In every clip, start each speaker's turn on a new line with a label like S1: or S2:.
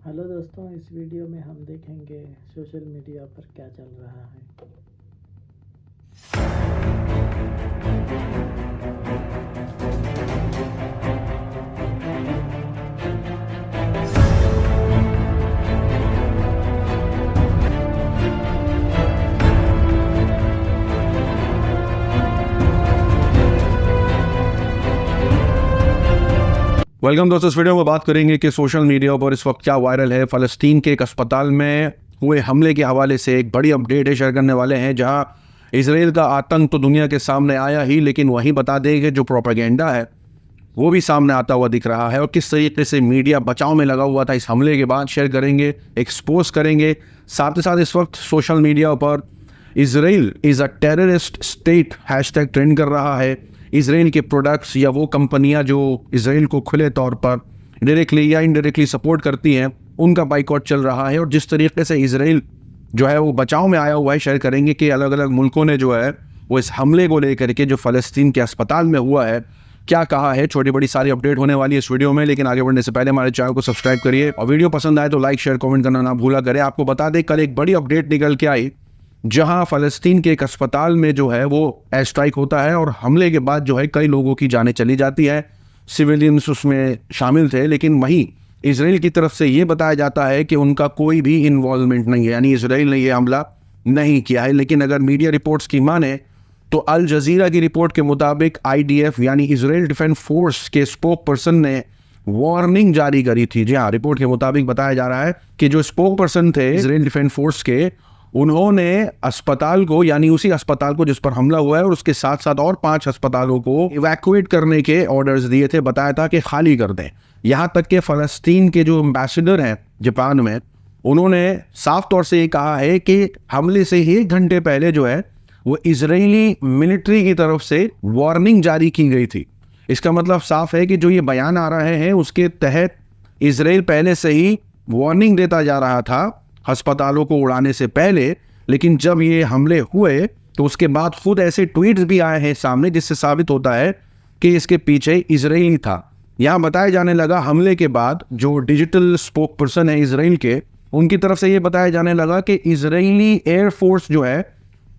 S1: Hello दोस्तों, इस video में हम देखेंगे सोशल मीडिया पर क्या चल रहा है।
S2: वेलकम दोस्तों, इस वीडियो में बात करेंगे कि सोशल मीडिया पर इस वक्त क्या वायरल है। फ़लस्तीन के एक अस्पताल में हुए हमले के हवाले से एक बड़ी अपडेट है शेयर करने वाले हैं, जहां इसराइल का आतंक तो दुनिया के सामने आया ही, लेकिन वहीं बता दें कि जो प्रोपेगेंडा है वो भी सामने आता हुआ दिख रहा है और किस तरीके से मीडिया बचाव में लगा हुआ था इस हमले के बाद शेयर करेंगे, एक्सपोज करेंगे। साथ ही साथ इस वक्त सोशल मीडिया पर Israel is a terrorist state hashtag trend कर रहा है। इसराइल के प्रोडक्ट्स या वो कंपनियां जो इसराइल को खुले तौर पर डायरेक्टली या इनडायरेक्टली सपोर्ट करती हैं, उनका बाइकआउट चल रहा है। और जिस तरीके से इसराइल जो है वो बचाव में आया हुआ है, शेयर करेंगे कि अलग अलग मुल्कों ने जो है वो इस हमले को लेकर के जो फ़लस्तीन के अस्पताल में हुआ है क्या कहा है। छोटी बड़ी सारी अपडेट होने वाली है इस वीडियो में, लेकिन आगे बढ़ने से पहले हमारे चैनल को सब्सक्राइब करिए और वीडियो पसंद आए तो लाइक शेयर कमेंट करना ना भूला करें। आपको बता दें, कल एक बड़ी अपडेट निकल के आई, जहां फ़लस्तीन के एक अस्पताल में जो है वो एयर स्ट्राइक होता है और हमले के बाद जो है कई लोगों की जानें चली जाती है, सिविलियंस उसमें शामिल थे। लेकिन वहीं इसराइल की तरफ से ये बताया जाता है कि उनका कोई भी इन्वॉल्वमेंट नहीं है, यानी इसराइल ने ये हमला नहीं किया है। लेकिन अगर मीडिया रिपोर्ट्स की माने तो अल जजीरा की रिपोर्ट के मुताबिक IDF यानी इसराइल डिफेंस फोर्स के स्पोक पर्सन ने वार्निंग जारी करी थी। जी हाँ, रिपोर्ट के मुताबिक बताया जा रहा है कि जो स्पोक पर्सन थे इसराइल डिफेंस फोर्स के, उन्होंने अस्पताल को, यानी उसी अस्पताल को जिस पर हमला हुआ है और उसके साथ साथ और 5 अस्पतालों को इवैक्यूएट करने के ऑर्डर्स दिए थे। बताया था कि खाली कर दें। यहाँ तक कि फ़लस्तीन के जो एम्बेसडर हैं जापान में, उन्होंने साफ तौर से ये कहा है कि हमले से 1 घंटे पहले जो है वो इजरायली मिलिट्री की तरफ से वार्निंग जारी की गई थी। इसका मतलब साफ है कि जो ये बयान आ रहे हैं उसके तहत इसराइल पहले से ही वार्निंग देता जा रहा था अस्पतालों को उड़ाने से पहले। लेकिन जब ये हमले हुए तो उसके बाद खुद ऐसे ट्वीट्स भी आए हैं सामने, जिससे साबित होता है कि इसके पीछे इजराइल था। यहाँ बताया जाने लगा हमले के बाद जो डिजिटल स्पोक पर्सन है इसराइल के, उनकी तरफ से ये बताया जाने लगा कि इजरायली एयरफोर्स जो है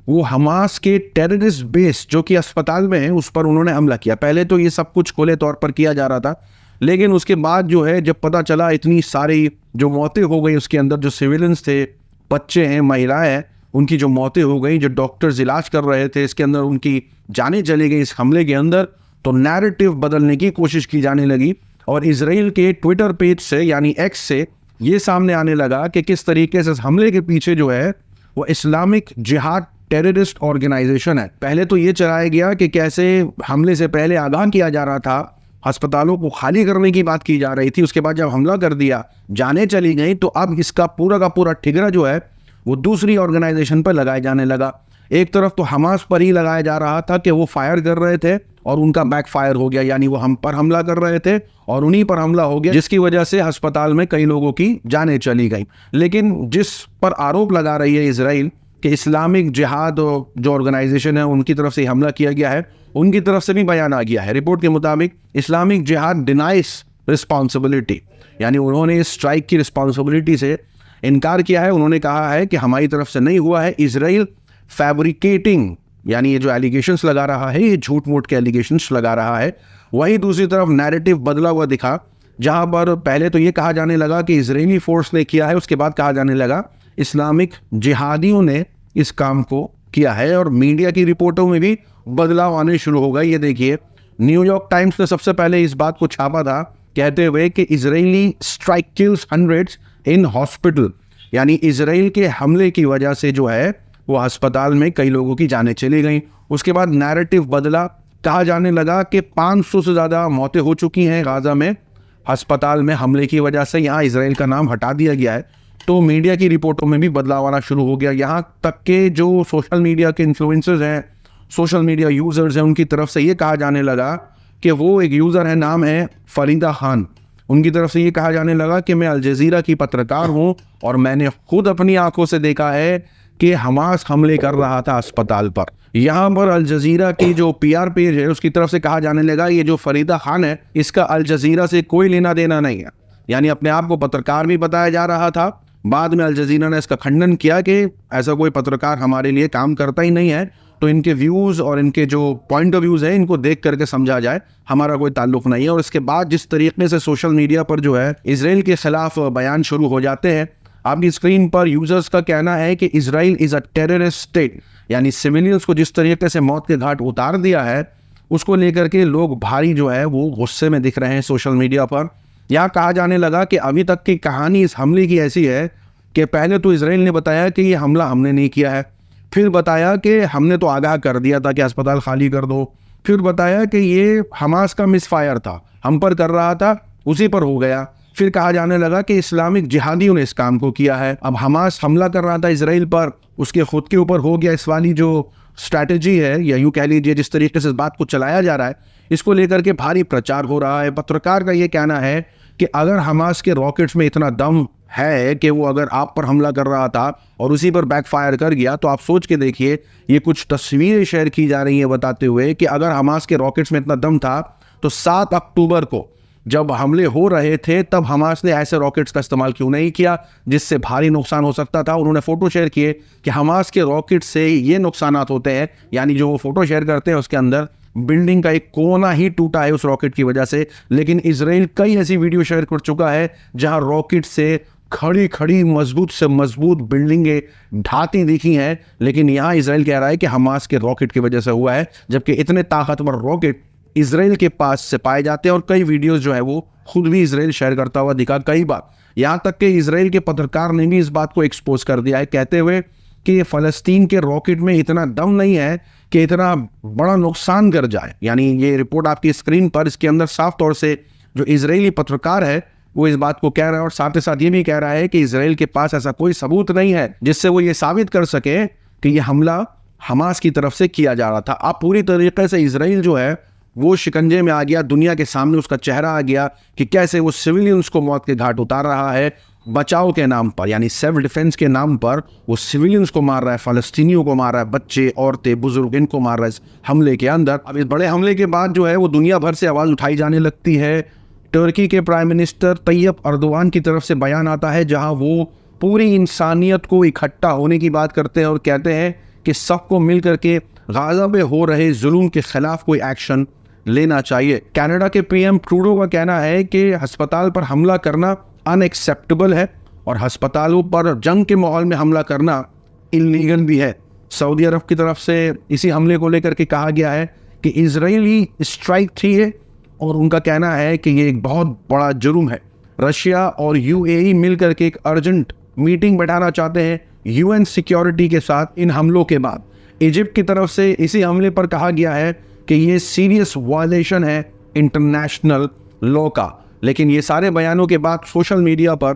S2: वो हमास के टेररिस्ट बेस जो कि अस्पताल में है उस पर उन्होंने हमला किया। पहले तो ये सब कुछ खुले तौर पर किया जा रहा था, लेकिन उसके बाद जो है जब पता चला इतनी सारी जो मौतें हो गई उसके अंदर, जो सिविलियंस थे, बच्चे हैं, महिलाएं हैं, उनकी जो मौतें हो गई, जो डॉक्टर्स इलाज कर रहे थे इसके अंदर उनकी जानें चली गई इस हमले के अंदर, तो नैरेटिव बदलने की कोशिश की जाने लगी। और इसराइल के ट्विटर पेज से यानी एक्स से ये सामने आने लगा कि किस तरीके से इस हमले के पीछे जो है वो इस्लामिक जिहाद टेररिस्ट ऑर्गेनाइजेशन है। पहले तो ये चलाया गया कि कैसे हमले से पहले आगाह किया जा रहा था, अस्पतालों को खाली करने की बात की जा रही थी। उसके बाद जब हमला कर दिया, जाने चली गई, तो अब इसका पूरा का पूरा ठिकरा जो है वो दूसरी ऑर्गेनाइजेशन पर लगाया जाने लगा। एक तरफ तो हमास पर ही लगाया जा रहा था कि वो फायर कर रहे थे और उनका बैकफायर हो गया, यानी वो हम पर हमला कर रहे थे और उन्हीं पर हमला हो गया, जिसकी वजह से अस्पताल में कई लोगों की जानें चली गई। लेकिन जिस पर आरोप लगा रही है इसराइल कि इस्लामिक जिहाद जो ऑर्गेनाइजेशन है उनकी तरफ से हमला किया गया है, उनकी तरफ से भी बयान आ गया है। रिपोर्ट के मुताबिक इस्लामिक जिहाद डिनाइस रिस्पॉन्सिबिलिटी, यानी उन्होंने इस स्ट्राइक की रिस्पॉन्सिबिलिटी से इनकार किया है। उन्होंने कहा है कि हमारी तरफ से नहीं हुआ है। इसराइल फैब्रिकेटिंग, यानी ये जो एलिगेशंस लगा रहा है, ये झूठ मूठ के एलिगेशंस लगा रहा है। वहीं दूसरी तरफ नैरेटिव बदला हुआ दिखा, जहां पर पहले तो ये कहा जाने लगा कि इजरायली फोर्स ने किया है, उसके बाद कहा जाने लगा इस्लामिक जिहादियों ने इस काम को किया है। और मीडिया की रिपोर्टों में भी बदलाव आने शुरू हो गए। ये देखिए, न्यूयॉर्क टाइम्स ने सबसे पहले इस बात को छापा था, कहते हुए कि Israeli strike kills hundreds in hospital, यानी इजराइल के हमले की वजह से जो है वो अस्पताल में कई लोगों की जानें चली गई। उसके बाद नैरेटिव बदला, कहा जाने लगा कि 500 से ज़्यादा मौतें हो चुकी हैं गाजा में अस्पताल में हमले की वजह से, यहाँ इसराइल का नाम हटा दिया गया है। तो मीडिया की रिपोर्टों में भी बदलाव आना शुरू हो गया। यहाँ तक के जो सोशल मीडिया के इन्फ्लुएंसर्स हैं, सोशल मीडिया यूजर्स हैं, उनकी तरफ से ये कहा जाने लगा कि वो एक यूज़र है, नाम है फरीदा खान, उनकी तरफ से ये कहा जाने लगा कि मैं अल जजीरा की पत्रकार हूँ और मैंने खुद अपनी आंखों से देखा है कि हमास हमले कर रहा था अस्पताल पर। यहाँ पर अल जजीरा की जो PR पेज है उसकी तरफ से कहा जाने लगा ये जो फरीदा खान है इसका अल जजीरा से कोई लेना देना नहीं है। यानी अपने आप को पत्रकार भी बताया जा रहा था। बाद में अल जजीरा ने इसका खंडन किया कि ऐसा कोई पत्रकार हमारे लिए काम करता ही नहीं है, तो इनके व्यूज़ और इनके जो पॉइंट ऑफ व्यूज़ है इनको देख करके समझा जाए, हमारा कोई ताल्लुक नहीं है। और इसके बाद जिस तरीके से सोशल मीडिया पर जो है इसराइल के खिलाफ बयान शुरू हो जाते हैं, आपकी स्क्रीन पर यूजर्स का कहना है कि Israel is a terrorist state, यानी सिविलियंस को जिस तरीके से मौत के घाट उतार दिया है उसको लेकर के लोग भारी जो है वो गुस्से में दिख रहे हैं सोशल मीडिया पर। यहाँ कहा जाने लगा कि अभी तक की कहानी इस हमले की ऐसी है कि पहले तो इसराइल ने बताया कि ये हमला हमने नहीं किया है, फिर बताया कि हमने तो आगाह कर दिया था कि अस्पताल खाली कर दो, फिर बताया कि ये हमास का मिसफायर था, हम पर कर रहा था, उसी पर हो गया, फिर कहा जाने लगा कि इस्लामिक जिहादियों ने इस काम को किया है। अब हमास हमला कर रहा था इसराइल पर, उसके खुद के ऊपर हो गया। इस वाली जो स्ट्रैटेजी है या यूँ कह लीजिए जिस तरीके से इस बात को चलाया जा रहा है, इसको लेकर के भारी प्रचार हो रहा है। पत्रकार का ये कहना है कि अगर हमास के रॉकेट्स में इतना दम है कि वो अगर आप पर हमला कर रहा था और उसी पर बैकफायर कर गया, तो आप सोच के देखिए, ये कुछ तस्वीरें शेयर की जा रही हैं बताते हुए कि अगर हमास के रॉकेट्स में इतना दम था तो 7 अक्टूबर को जब हमले हो रहे थे तब हमास ने ऐसे रॉकेट्स का इस्तेमाल क्यों नहीं किया जिससे भारी नुकसान हो सकता था। उन्होंने फोटो शेयर किए कि हमास के रॉकेट से ये नुकसानात होते हैं, यानी जो वो फोटो शेयर करते हैं उसके अंदर बिल्डिंग का एक कोना ही टूटा है उस रॉकेट की वजह से। लेकिन इसराइल कई ऐसी वीडियो शेयर कर चुका है जहां रॉकेट से खड़ी खड़ी मजबूत से मजबूत बिल्डिंगें ढाती दिखी हैं, लेकिन यहाँ इसराइल कह रहा है कि हमास के रॉकेट की वजह से हुआ है, जबकि इतने ताकतवर रॉकेट इसराइल के पास से पाए जाते हैं। और कई वीडियोस जो है वो खुद भी इसराइल शेयर करता हुआ दिखा कई बार, यहाँ तक कि इसराइल के पत्रकार ने भी इस बात को एक्सपोज कर दिया है, कहते हुए कि फ़लस्तीन के रॉकेट में इतना दम नहीं है कि इतना बड़ा नुकसान कर जाए। यानी ये रिपोर्ट आपकी स्क्रीन पर, इसके अंदर साफ तौर से जो इजरायली पत्रकार है वो इस बात को कह रहा है और साथ ही साथ ये भी कह रहा है कि इसराइल के पास ऐसा कोई सबूत नहीं है जिससे वो ये साबित कर सके कि ये हमला हमास की तरफ से किया जा रहा था। अब पूरी तरीके से इसराइल जो है वो शिकंजे में आ गया, दुनिया के सामने उसका चेहरा आ गया कि कैसे वो सिविलियंस को मौत के घाट उतार रहा है, बचाव के नाम पर यानी सेल्फ डिफेंस के नाम पर वो सिविलियंस को मार रहा है, फ़लस्तीनियों को मार रहा है, बच्चे, औरतें, बुजुर्ग, इनको मार रहा है इस हमले के अंदर। अब इस बड़े हमले के बाद जो है वो दुनिया भर से आवाज़ उठाई जाने लगती है। तुर्की के प्राइम मिनिस्टर तैयब अर्दोगान की तरफ से बयान आता है जहां वो पूरी इंसानियत को इकट्ठा होने की बात करते हैं और कहते हैं कि सबको मिल करके गाज़ा में हो रहे जुल्म के खिलाफ कोई एक्शन लेना चाहिए। कनाडा के पीएम ट्रूडो का कहना है कि अस्पताल पर हमला करना अनएक्सेप्टेबल है और अस्पतालों पर जंग के माहौल में हमला करना इल्लीगल भी है। सऊदी अरब की तरफ से इसी हमले को लेकर के कहा गया है कि इजरायली स्ट्राइक थी है और उनका कहना है कि ये एक बहुत बड़ा जुर्म है। रशिया और यूएई मिलकर के एक अर्जेंट मीटिंग बैठाना चाहते हैं यूएन सिक्योरिटी के साथ इन हमलों के बाद। इजिप्ट की तरफ से इसी हमले पर कहा गया है कि ये सीरियस वायलेशन है इंटरनेशनल लॉ का। लेकिन ये सारे बयानों के बाद सोशल मीडिया पर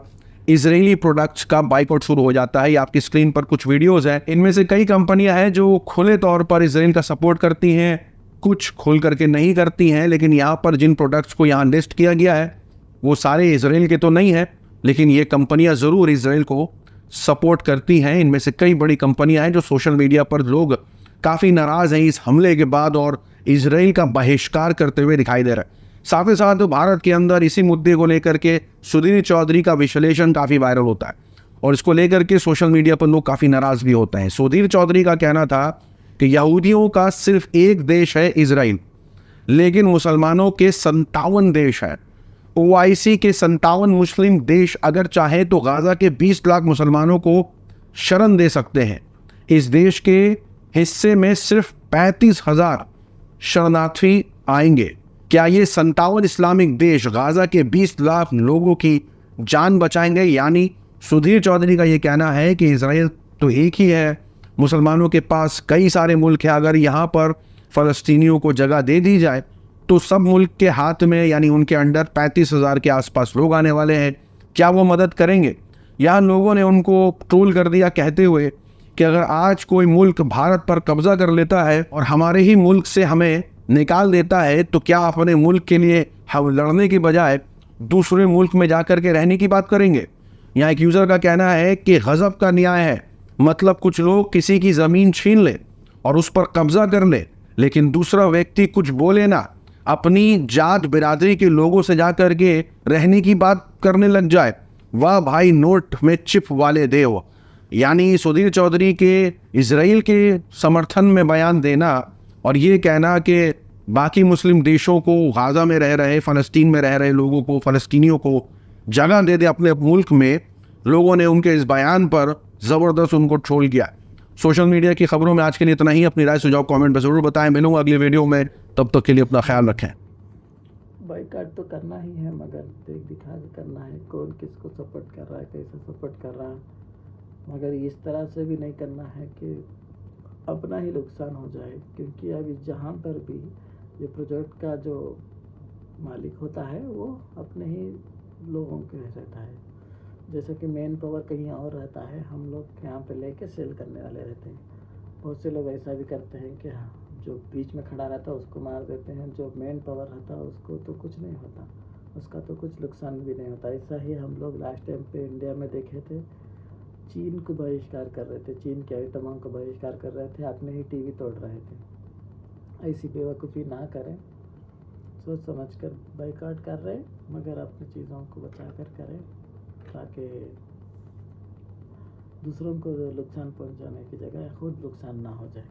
S2: इजरायली प्रोडक्ट्स का बाइकआउट शुरू हो जाता है। आपकी स्क्रीन पर कुछ वीडियोस हैं, इनमें से कई कंपनियां हैं जो खुले तौर पर इजराइल का सपोर्ट करती हैं, कुछ खोल करके नहीं करती हैं। लेकिन यहाँ पर जिन प्रोडक्ट्स को यहाँ लिस्ट किया गया है वो सारे इजराइल के तो नहीं है, लेकिन ये कंपनियां ज़रूर इजराइल को सपोर्ट करती हैं। इनमें से कई बड़ी कंपनियां हैं जो सोशल मीडिया पर लोग काफ़ी नाराज़ हैं इस हमले के बाद और इजराइल का बहिष्कार करते हुए दिखाई दे रहा है। साथ ही साथ भारत के अंदर इसी मुद्दे को लेकर के सुधीर चौधरी का विश्लेषण काफ़ी वायरल होता है और इसको लेकर के सोशल मीडिया पर लोग काफ़ी नाराज़ भी होते हैं। सुधीर चौधरी का कहना था कि यहूदियों का सिर्फ एक देश है इजराइल, लेकिन मुसलमानों के 57 देश हैं। OIC के 57 मुस्लिम देश अगर चाहे तो गाज़ा के 20 लाख मुसलमानों को शरण दे सकते हैं। इस देश के हिस्से में सिर्फ 35,000 शरणार्थी आएंगे। क्या ये 57 इस्लामिक देश गाज़ा के 20 लाख लोगों की जान बचाएंगे? यानी सुधीर चौधरी का ये कहना है कि इजराइल तो एक ही है, मुसलमानों के पास कई सारे मुल्क हैं। अगर यहाँ पर फ़लस्तीनियों को जगह दे दी जाए तो सब मुल्क के हाथ में यानी उनके अंडर 35,000 के आसपास लोग आने वाले हैं। क्या वो मदद करेंगे? यहाँ लोगों ने उनको ट्रोल कर दिया कहते हुए कि अगर आज कोई मुल्क भारत पर कब्जा कर लेता है और हमारे ही मुल्क से हमें निकाल देता है तो क्या अपने मुल्क के लिए हम लड़ने की बजाय दूसरे मुल्क में जाकर के रहने की बात करेंगे? यहाँ एक यूज़र का कहना है कि गज़ब का न्याय है, मतलब कुछ लोग किसी की ज़मीन छीन ले और उस पर कब्जा कर ले, लेकिन दूसरा व्यक्ति कुछ बोले ना, अपनी जात बिरादरी के लोगों से जाकर के रहने की बात करने लग जाए। वाह भाई, नोट में चिप वाले देव। यानी सुधीर चौधरी के इजराइल के समर्थन में बयान देना और ये कहना कि बाकी मुस्लिम देशों को, गाजा में रह रहे, फ़लस्तीन में रह रहे लोगों को, फ़लस्तीनियों को जगह दे दे अपने मुल्क में, लोगों ने उनके इस बयान पर ज़बरदस्त उनको ट्रोल किया। सोशल मीडिया की खबरों में आज के लिए इतना ही। अपनी राय सुझाव कमेंट में ज़रूर बताएं। मिलूंगा अगली वीडियो में, तब तक के लिए अपना ख्याल रखें।
S1: बाइकाट तो करना ही है, मगर देख दिखा के करना है। कौन किसको सपोर्ट कर रहा है, कैसे सपोर्ट कर रहा है, मगर इस तरह से भी नहीं करना है कि अपना ही नुकसान हो जाए। क्योंकि अभी जहाँ पर भी ये प्रोजेक्ट का जो मालिक होता है वो अपने ही लोगों के रहता है। जैसे कि मेन पावर कहीं और रहता है, हम लोग यहाँ पे लेके सेल करने वाले रहते हैं। बहुत से लोग ऐसा भी करते हैं कि हाँ, जो बीच में खड़ा रहता है उसको मार देते हैं, जो मेन पावर रहता है उसको तो कुछ नहीं होता, उसका तो कुछ नुकसान भी नहीं होता। ऐसा ही हम लोग लास्ट टाइम पे इंडिया में देखे थे, चीन को बहिष्कार कर रहे थे, चीन के आइटमों को बहिष्कार कर रहे थे, अपने ही टीवी तोड़ रहे थे। ऐसी बेवकूफ़ी ना करें, सोच समझ कर बाइकाट कर रहे, मगर अपनी चीज़ों को बचा कर करें, ताकि दूसरों को नुकसान पहुंचाने की जगह खुद नुकसान ना हो जाए।